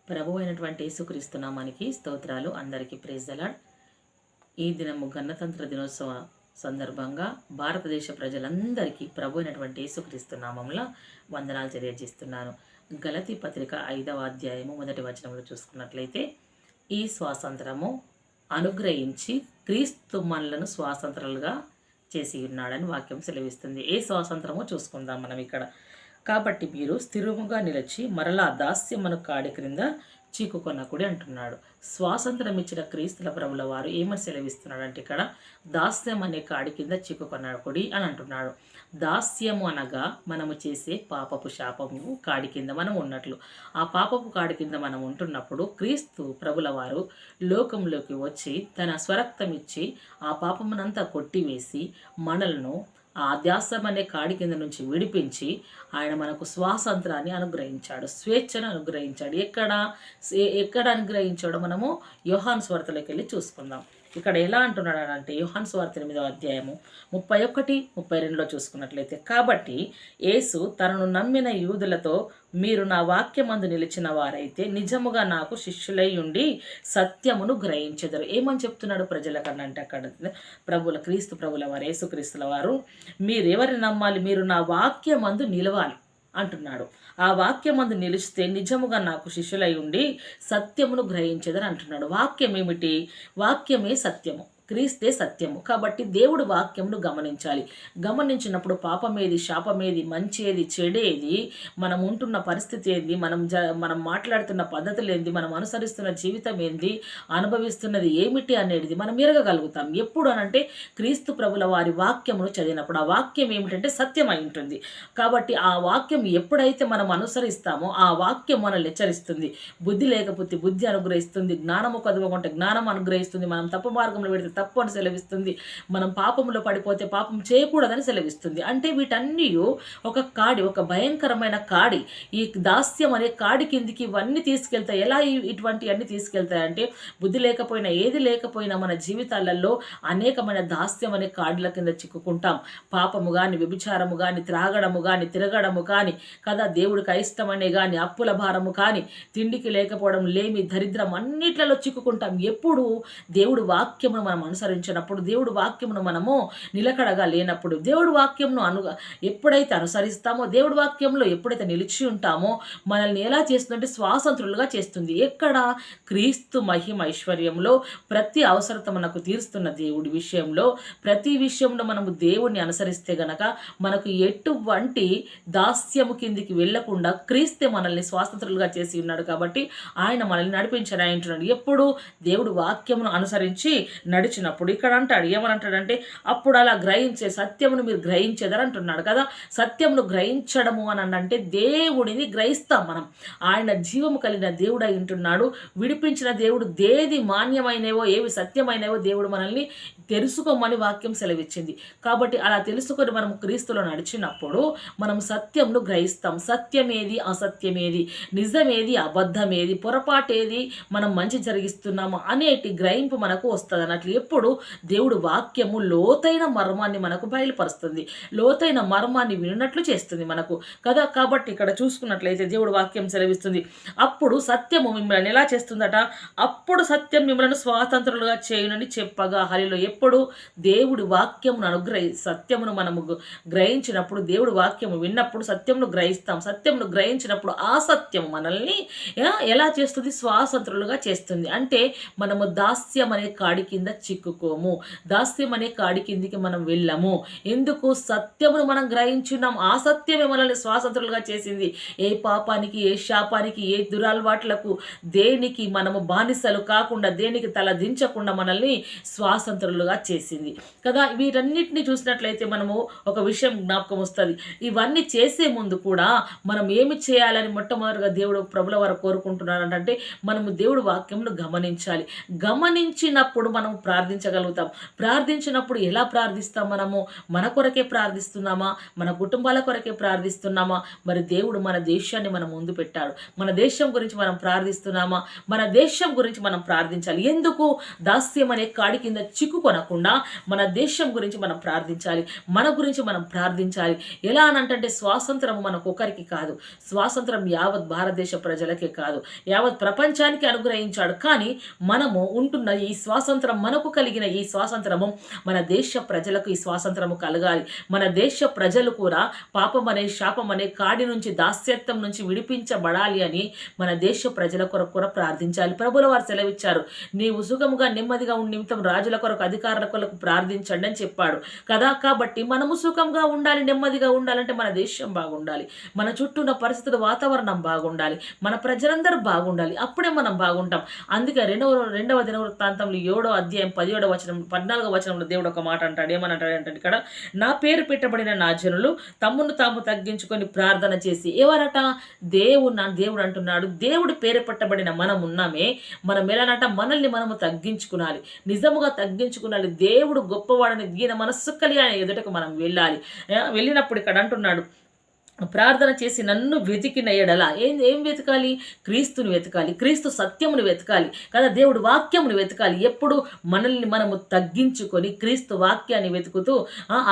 ప్రభు అయినటువంటి యేసుక్రీస్తు నామానికి స్తోత్రాలు. అందరికీ ప్రైజ్ ది లార్డ్. ఈ దినము గణతంత్ర దినోత్సవ సందర్భంగా భారతదేశ ప్రజలందరికీ ప్రభు అయినటువంటి యేసుక్రీస్తు నామంలో వందనాలు తెలియజేస్తున్నాను. గలతీ పత్రిక 5వ అధ్యాయము 1వ వచనంలో చూసుకున్నట్లయితే, ఈ స్వాతంత్రము అనుగ్రహించి క్రీస్తు మనలను స్వాతంత్రాలుగా చేసి ఉన్నాడని వాక్యం సెలవిస్తుంది. ఏ స్వాతంత్రమో చూసుకుందాం మనం ఇక్కడ. కాబట్టి మీరు స్థిరముగా నిలిచి మరలా దాస్యమును కాడి క్రింద చీకుకొనకుడి అంటున్నాడు. స్వాతంత్రం ఇచ్చిన క్రీస్తుల ప్రభుల వారు ఏమని సెలవిస్తున్నాడంటే, ఇక్కడ దాస్యం అనే కాడి కింద చిక్కుకొనకుడి అని అంటున్నాడు. దాస్యము అనగా మనము చేసే పాపపు శాపము కాడి కింద మనం ఉన్నట్లు. ఆ పాపపు కాడి కింద మనం ఉంటున్నప్పుడు క్రీస్తు ప్రభుల వారు లోకంలోకి వచ్చి తన స్వరక్తం ఇచ్చి ఆ పాపమునంతా కొట్టివేసి మనలను ఆ దాస్యం అనే కాడి కింద నుంచి విడిపించి ఆయన మనకు స్వాతంత్రాన్ని అనుగ్రహించాడు, స్వేచ్ఛను అనుగ్రహించాడు. ఎక్కడ అనుగ్రహించాడో మనము యోహాను సువార్తలోకి వెళ్ళి చూసుకుందాం. ఇక్కడ ఎలా అంటున్నాడు అంటే, యోహాను సువార్త 8వ అధ్యాయము 31, 32లో చూసుకున్నట్లయితే, కాబట్టి యేసు తనను నమ్మిన యూదులతో, మీరు నా వాక్యమందు నిలిచిన వారైతే నిజముగా నాకు శిష్యులై ఉండి సత్యమును గ్రహించెదరు. ఏమని చెప్తున్నాడు ప్రజలకన్నా అంటే, అక్కడ క్రీస్తు ప్రభుల వారు, యేసుక్రీస్తుల వారు, మీరెవరిని నమ్మాలి? మీరు నా వాక్యమందు నిలవాలి అంటున్నాడు. ఆ వాక్యమందు నిలిస్తే నిజముగా నాకు శిష్యులై ఉండి సత్యమును గ్రహించేదని అంటున్నాడు. వాక్యం ఏమిటి? వాక్యమే సత్యము, క్రీస్తే సత్యము. కాబట్టి దేవుడు వాక్యమును గమనించాలి. గమనించినప్పుడు పాపమేది, శాపమేది, మంచేది, చెడేది, మనం ఉంటున్న పరిస్థితి ఏంది, మనం మాట్లాడుతున్న పద్ధతులు ఏంది, మనం అనుసరిస్తున్న జీవితం ఏంది, అనుభవిస్తున్నది ఏమిటి అనేది మనం ఎరగగలుగుతాం. ఎప్పుడు అనంటే క్రీస్తు ప్రభుల వారి వాక్యమును చదివినప్పుడు. ఆ వాక్యం ఏమిటంటే సత్యం అయి ఉంటుంది. కాబట్టి ఆ వాక్యం ఎప్పుడైతే మనం అనుసరిస్తామో ఆ వాక్యం మనల్ని హెచ్చరిస్తుంది. బుద్ధి లేకపోతే బుద్ధి అనుగ్రహిస్తుంది, జ్ఞానము కదువకుంటే జ్ఞానం అనుగ్రహిస్తుంది, మనం తప్పు మార్గంలో పెడితే తప్పు అని సెలవిస్తుంది, మనం పాపంలో పడిపోతే పాపం చేయకూడదని సెలవిస్తుంది. అంటే వీటన్నీ ఒక కాడి, ఒక భయంకరమైన కాడి. ఈ దాస్యం అనే కాడి కిందికి ఇవన్నీ తీసుకెళ్తాయి. ఎలా ఇటువంటి అన్ని తీసుకెళ్తాయంటే, బుద్ధి లేకపోయినా ఏది లేకపోయినా మన జీవితాలలో అనేకమైన దాస్యం అనే కాడిల కింద చిక్కుకుంటాం. పాపము కానీ, వ్యభిచారము కానీ, త్రాగడము కానీ, తిరగడము కానీ కదా, దేవుడికి అయిష్టమనే కానీ, అప్పుల భారము కానీ, తిండికి లేకపోవడం, లేమి, దరిద్రం అన్నిట్లలో చిక్కుకుంటాం. ఎప్పుడు దేవుడు వాక్యమును మనం అనుసరించినప్పుడు, దేవుడు వాక్యమును మనము నిలకడగా లేనప్పుడు, దేవుడు వాక్యమును ఎప్పుడైతే అనుసరిస్తామో, దేవుడు వాక్యంలో ఎప్పుడైతే నిలిచి ఉంటామో మనల్ని ఎలా చేస్తుందంటే స్వాతంత్రులుగా చేస్తుంది. ఎక్కడ? క్రీస్తు మహిమ ఐశ్వర్యంలో ప్రతి అవసరత మనకు తీరుస్తున్న దేవుడి విషయంలో, ప్రతి విషయంలో మనము దేవుడిని అనుసరిస్తే గనక మనకు ఎటువంటి దాస్యము కిందికి వెళ్లకుండా క్రీస్తే మనల్ని స్వాతంత్రులుగా చేసి ఉన్నాడు. కాబట్టి ఆయన మనల్ని నడిపించని అంటున్నాడు. ఎప్పుడు? దేవుడు వాక్యమును అనుసరించి నడిచినప్పుడు. ఇక్కడ అంటాడు, ఏమనంటాడంటే, అప్పుడు అలా గ్రహించే సత్యమును మీరు గ్రహించేదని అంటున్నాడు కదా. సత్యమును గ్రహించడము అని అంటే దేవుడిని గ్రహిస్తాం మనం. ఆయన జీవము కలిగిన దేవుడు అయి ఉంటున్నాడు. విడిపించిన దేవుడు. దేది మాన్యమైనవో, ఏవి సత్యమైనవో దేవుడు మనల్ని తెలుసుకోమని వాక్యం సెలవిచ్చింది. కాబట్టి అలా తెలుసుకొని మనం క్రీస్తులో నడిచినప్పుడు మనం సత్యమును గ్రహిస్తాం. సత్యమేది, అసత్యమేది, నిజమేది, అబద్ధమేది, పొరపాటేది, మనం మంచి జరిగిస్తున్నాము అనేటి గ్రహింపు మనకు వస్తుంది అన్నట్లు. ఎప్పుడు? దేవుడు వాక్యము లోతైన మర్మాన్ని మనకు బయలుపరుస్తుంది, లోతైన మర్మాన్ని విన్నట్లు చేస్తుంది మనకు కదా. కాబట్టి ఇక్కడ చూసుకున్నట్లయితే దేవుడు వాక్యం సెలవిస్తుంది, అప్పుడు సత్యము మిమ్మల్ని ఎలా చేస్తుందట? అప్పుడు సత్యం మిమ్మల్ని స్వాతంత్రులుగా చేయునని చెప్పగా. హరిలో ఎప్పుడు? దేవుడి వాక్యమును సత్యమును మనము గ్రహించినప్పుడు, దేవుడు వాక్యము విన్నప్పుడు సత్యమును గ్రహిస్తాం. సత్యమును గ్రహించినప్పుడు ఆ సత్యం మనల్ని ఎలా చేస్తుంది? స్వాతంత్రులుగా చేస్తుంది. అంటే మనము దాస్యం అనే కాడి కింద చిక్కుకోము, దాస్యం అనే కాడి కిందికి మనం వెళ్ళము. ఎందుకు? సత్యమును మనం గ్రహించున్నాం. ఆ సత్యమే మనల్ని స్వాతంత్రులుగా చేసింది. ఏ పాపానికి, ఏ శాపానికి, ఏ దురలవాట్లకు, దేనికి మనము బానిసలు కాకుండా, దేనికి తల దించకుండా మనల్ని స్వాతంత్రులుగా చేసింది కదా. వీటన్నిటిని చూసినట్లయితే మనము ఒక విషయం జ్ఞాపకం వస్తుంది. ఇవన్నీ చేసే ముందు కూడా మనం ఏమి చేయాలని మొట్టమొదటిగా దేవుడు ప్రభుల వారు కోరుకుంటున్నారంటే, మనము దేవుడు వాక్యమును గమనించాలి. గమనించినప్పుడు మనం ప్రార్థించగలుగుతాం. ప్రార్థించినప్పుడు ఎలా ప్రార్థిస్తాం? మనము మన కొరకే ప్రార్థిస్తున్నామా, మన కుటుంబాల కొరకే ప్రార్థిస్తున్నామా? మరి దేవుడు మన దేశాన్ని మన ముందు పెట్టాడు. మన దేశం గురించి మనం ప్రార్థిస్తున్నామా? మన దేశం గురించి మనం ప్రార్థించాలి. ఎందుకు? దాస్యం అనే కాడి కింద చిక్కుకొనకుండా మన దేశం గురించి మనం ప్రార్థించాలి. మన గురించి మనం ప్రార్థించాలి. ఎలా అనంటే స్వాతంత్రం మనకొకరికి కాదు, స్వాతంత్రం యావత్ భారతదేశ ప్రజలకే కాదు, యావత్ ప్రపంచానికి అనుగ్రహించాడు. కానీ మనము ఉంటున్న ఈ స్వాతంత్రం, మనకు కలిగిన ఈ స్వాతంత్రము మన దేశ ప్రజలకు ఈ స్వాతంత్రము కలగాలి. మన దేశ ప్రజలు కూడా పాపం అనే శాపం అనే కాడి నుంచి, దాస్యత్వం నుంచి విడిపించబడాలి అని మన దేశ ప్రజల కొరకు కూడా ప్రార్థించాలి. ప్రభుల వారు సెలవిచ్చారు, నీవు సుఖముగా నెమ్మదిగా ఉండి నిమిత్తం రాజుల కొరకు అధికారుల కొరకు ప్రార్థించండి అని చెప్పాడు కదా. కాబట్టి మనము సుఖంగా ఉండాలి, నెమ్మదిగా ఉండాలంటే మన దేశం బాగుండాలి, మన చుట్టూ ఉన్న పరిస్థితుల వాతావరణం బాగుండాలి, మన ప్రజలందరూ బాగుండాలి. అప్పుడే మనం బాగుంటాం. అందుకే రెండవ దినవృత్తాంతంలో 7వ అధ్యాయం 17వ వచనం 14వ వచనంలో దేవుడు ఒక మాట అంటాడు. ఏమనంటాడంటే ఇక్కడ, నా పేరు పెట్టబడిన నా జనులు తమ్మును తాము తగ్గించుకొని ప్రార్థన చేసి. ఎవరట? దేవుడు అంటున్నాడు. దేవుడు పేరు పెట్టబడిన మనం ఉన్నామే, మనం ఎలానట? మనల్ని మనము తగ్గించుకునాలి, నిజముగా తగ్గించుకునాలి. దేవుడు గొప్పవాడని దీన మనస్సు కలిగి ఆయన ఎదుటకు మనం వెళ్ళాలి. వెళ్ళినప్పుడు ఇక్కడ అంటున్నాడు, ప్రార్థన చేసి నన్ను వెతికిన ఎడల ఏం వెతకాలి? క్రీస్తుని వెతకాలి, క్రీస్తు సత్యమును వెతకాలి కదా, దేవుడు వాక్యమును వెతకాలి. ఎప్పుడు? మనల్ని మనము తగ్గించుకొని క్రీస్తు వాక్యాన్ని వెతుకుతూ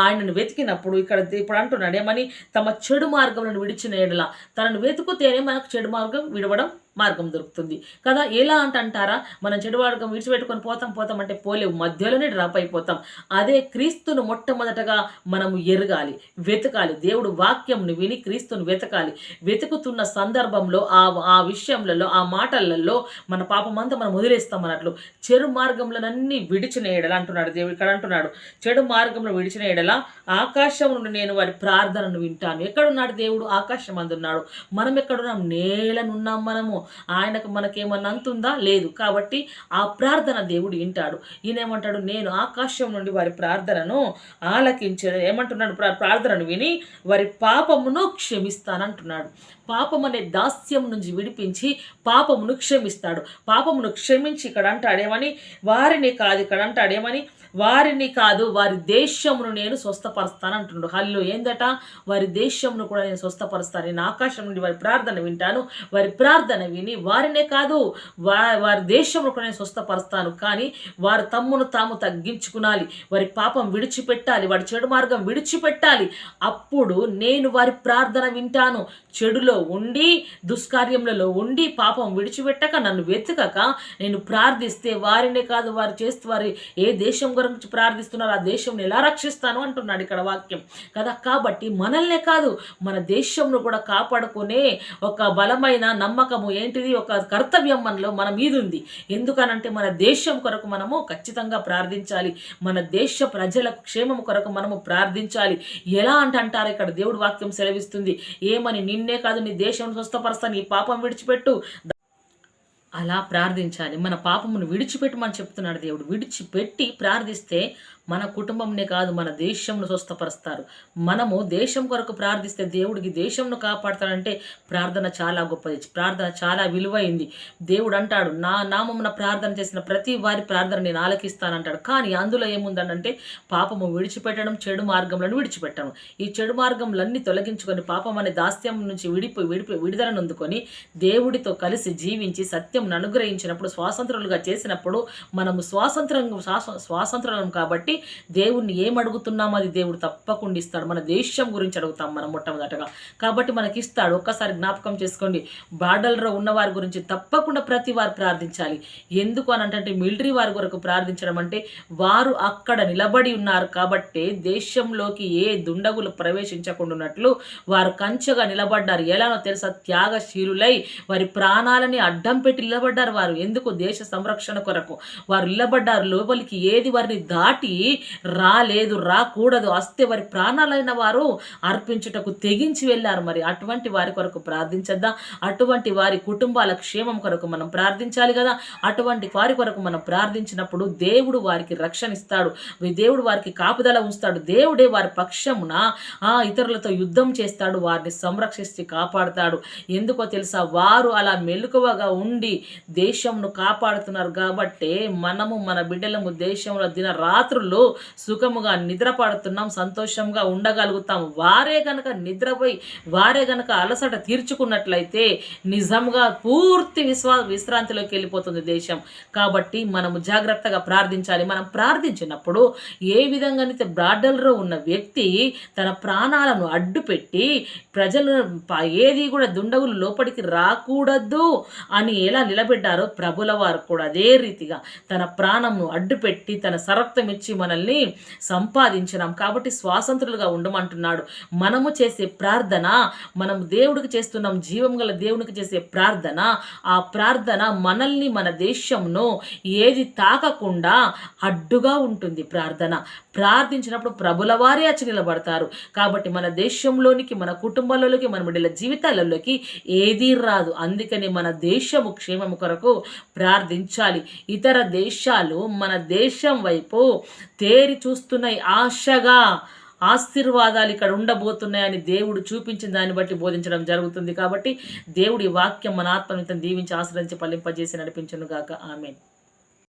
ఆయనను వెతికినప్పుడు ఇప్పుడు అంటున్నాడు ఏమని? తమ చెడు మార్గములను విడిచిన ఎడల. తనను వెతుకుతేనే మనకు చెడు మార్గం విడవడం మార్గం దొరుకుతుంది కదా. ఎలా అంటారా? మనం చెడు మార్గం విడిచిపెట్టుకొని పోతాం అంటే పోలేవు, మధ్యలోనే డ్రాప్ అయిపోతాం. అదే క్రీస్తును మొట్టమొదటగా మనము ఎరగాలి, వెతకాలి. దేవుడు వాక్యంను విని క్రీస్తును వెతకాలి. వెతుకుతున్న సందర్భంలో ఆ విషయంలో, ఆ మాటలలో మన పాపమంతా మనం వదిలేస్తాం అన్నట్లు. చెడు మార్గంలోనన్నీ విడిచిన ఎడల అంటున్నాడు దేవుడు. ఇక్కడ అంటున్నాడు, చెడు మార్గంలో విడిచిన ఎడల ఆకాశం నుండి నేను వారి ప్రార్థనను వింటాను. ఎక్కడున్నాడు దేవుడు? ఆకాశం అందున్నాడు. మనం ఎక్కడున్నాం? నేలనున్నాం. మనము ఆయనకు మనకేమన్నా అంతుందా? లేదు. కాబట్టి ఆ ప్రార్థన దేవుడు వింటాడు. ఈయనేమంటాడు? నేను ఆకాశం నుండి వారి ప్రార్థనను ఆలకించే ఏమంటున్నాడు? ప్రార్థనను విని వారి పాపమును క్షమిస్తానంటున్నాడు. పాపం అనే దాస్యం నుంచి విడిపించి పాపమును క్షమిస్తాడు. పాపమును క్షమించి ఇక్కడ అంటాడేమని? వారిని కాదు, ఇక్కడ అంటాడేమని? వారిని కాదు, వారి దేశమును నేను స్వస్థపరుస్తాను అంటున్నాడు. హల్లు ఏందట? వారి దేశమును కూడా నేను స్వస్థపరుస్తాను. నేను ఆకాశం నుండి వారి ప్రార్థన వింటాను, వారి ప్రార్థన విని వారినే కాదు వారి దేశమును కూడా నేను స్వస్థపరుస్తాను. కానీ వారు తమ్మును తాము తగ్గించుకునాలి, వారి పాపం విడిచిపెట్టాలి, వారి చెడు మార్గం విడిచిపెట్టాలి. అప్పుడు నేను వారి ప్రార్థన వింటాను. చెడులో ఉండి, దుష్కార్యములలో ఉండి, పాపం విడిచిపెట్టక, నన్ను వెతకక నేను ప్రార్థిస్తే వారినే కాదు, వారు ఏ దేశం గురించి ప్రార్థిస్తున్నారు ఆ దేశం ఎలా రక్షిస్తాను అంటున్నాడు ఇక్కడ వాక్యం కదా. కాబట్టి మనల్నే కాదు, మన దేశంను కూడా కాపాడుకునే ఒక బలమైన నమ్మకము ఏంటిది? ఒక కర్తవ్యం మన మీద ఉంది. ఎందుకనంటే మన దేశం కొరకు మనము ఖచ్చితంగా ప్రార్థించాలి. మన దేశ ప్రజలకు క్షేమం కొరకు మనము ప్రార్థించాలి. ఎలా అంటారు? ఇక్కడ దేవుడు వాక్యం సెలవిస్తుంది ఏమని? నిన్నే కాదు, నీ దేశం స్వస్థపరుస్తాను, నీ పాపం విడిచిపెట్టు. అలా ప్రార్థించాలి. మన పాపమును విడిచిపెట్టమని చెప్తున్నాడు దేవుడు. విడిచిపెట్టి ప్రార్థిస్తే మన కుటుంబంనే కాదు, మన దేశంను స్వస్థపరుస్తారు. మనము దేశం కొరకు ప్రార్థిస్తే దేవుడికి దేశంను కాపాడతాడంటే ప్రార్థన చాలా గొప్పది, ప్రార్థన చాలా విలువైంది. దేవుడు అంటాడు, నా నామమున ప్రార్థన చేసిన ప్రతి వారి ప్రార్థన నేను ఆలకిస్తానంటాడు. కానీ అందులో ఏముందంటే పాపము విడిచిపెట్టడం, చెడు మార్గంలను విడిచిపెట్టడం. ఈ చెడు మార్గంలన్నీ తొలగించుకొని పాపం అనే దాస్యం నుంచి విడుదలను అందుకొని దేవుడితో కలిసి జీవించి సత్యం అనుగ్రహించినప్పుడు, స్వాతంత్రులుగా చేసినప్పుడు మనము స్వాతంత్రం కాబట్టి దేవుణ్ణి ఏమడుగుతున్నామో అది దేవుడు తప్పకుండా ఇస్తాడు. మన దేశం గురించి అడుగుతాం మనం మొట్టమొదటగా, కాబట్టి మనకి ఇస్తాడు. ఒక్కసారి జ్ఞాపకం చేసుకోండి, బార్డర్లో ఉన్న వారి గురించి తప్పకుండా ప్రతి వారు ప్రార్థించాలి. ఎందుకు అని అంటే మిలిటరీ వారి కొరకు ప్రార్థించడం అంటే వారు అక్కడ నిలబడి ఉన్నారు కాబట్టి దేశంలోకి ఏ దుండగులు ప్రవేశించకుండా వారు కంచెగా నిలబడ్డారు. ఎలానో తెలుసా? త్యాగశీలులై వారి ప్రాణాలని అడ్డం పెట్టి నిలబడ్డారు వారు. ఎందుకు? దేశ సంరక్షణ కొరకు వారు నిలబడ్డారు. లోపలికి ఏది వారిని దాటి రాలేదు, రాకూడదు, వస్తే వారి ప్రాణాలైన వారు అర్పించుటకు తెగించి వెళ్ళారు. మరి అటువంటి వారి కొరకు ప్రార్థించద్దా? అటువంటి వారి కుటుంబాల క్షేమం కొరకు మనం ప్రార్థించాలి కదా. అటువంటి వారి కొరకు మనం ప్రార్థించినప్పుడు దేవుడు వారికి రక్షణ ఇస్తాడు, దేవుడు వారికి కాపుదల ఉంచుతాడు, దేవుడే వారి పక్షమున ఇతరులతో యుద్ధం చేస్తాడు, వారిని సంరక్షించి కాపాడుతాడు. ఎందుకో తెలుసా? వారు అలా మెలకువగా ఉండి దేశంను కాపాడుతున్నారు కాబట్టి మనము మన బిడ్డలము దేశంలో దినరాత్రులు సుఖముగా నిద్రపడుతున్నాం, సంతోషంగా ఉండగలుగుతాం. వారే గనక నిద్రపోయి వారే గనక అలసట తీర్చుకున్నట్లయితే నిజంగా పూర్తి విశ్రాంతిలోకి వెళ్ళిపోతుంది దేశం. కాబట్టి మనము జాగ్రత్తగా ప్రార్థించాలి. మనం ప్రార్థించినప్పుడు ఏ విధంగానైతే బ్రాడర్లో ఉన్న వ్యక్తి తన ప్రాణాలను అడ్డుపెట్టి ప్రజలు ఏది కూడా దుండగులు లోపలికి రాకూడదు అని ఎలా నిలబెట్టారో ప్రభుల వారు కూడా అదే రీతిగా తన ప్రాణంను అడ్డుపెట్టి తన సరక్తం ఇచ్చి మనల్ని సంపాదించినాం. కాబట్టి స్వాతంత్రులుగా ఉండమంటున్నాడు. మనము చేసే ప్రార్థన, మనం దేవుడికి చేస్తున్నాం, జీవం గల దేవునికి చేసే ప్రార్థన, ఆ ప్రార్థన మనల్ని మన దేశంను ఏది తాకకుండా అడ్డుగా ఉంటుంది. ప్రార్థించినప్పుడు ప్రభుల వారే వచ్చి నిలబడతారు. కాబట్టి మన దేశంలోనికి, మన కుటుంబాలలోకి, మన బిడ్డల జీవితాలలోకి ఏదీ రాదు. అందుకని మన దేశము క్షేమము కొరకు ప్రార్థించాలి. ఇతర దేశాలు మన దేశం వైపు తేరి చూస్తున్నాయి ఆశగా. ఆశీర్వాదాలు ఇక్కడ ఉండబోతున్నాయని దేవుడు చూపించిన దాన్ని బట్టి బోధించడం జరుగుతుంది. కాబట్టి దేవుడి వాక్యం మన ఆత్మనితం దీవించి ఆశ్రయించి ఫలింపజేసి నడిపించును గాక. ఆమేన్.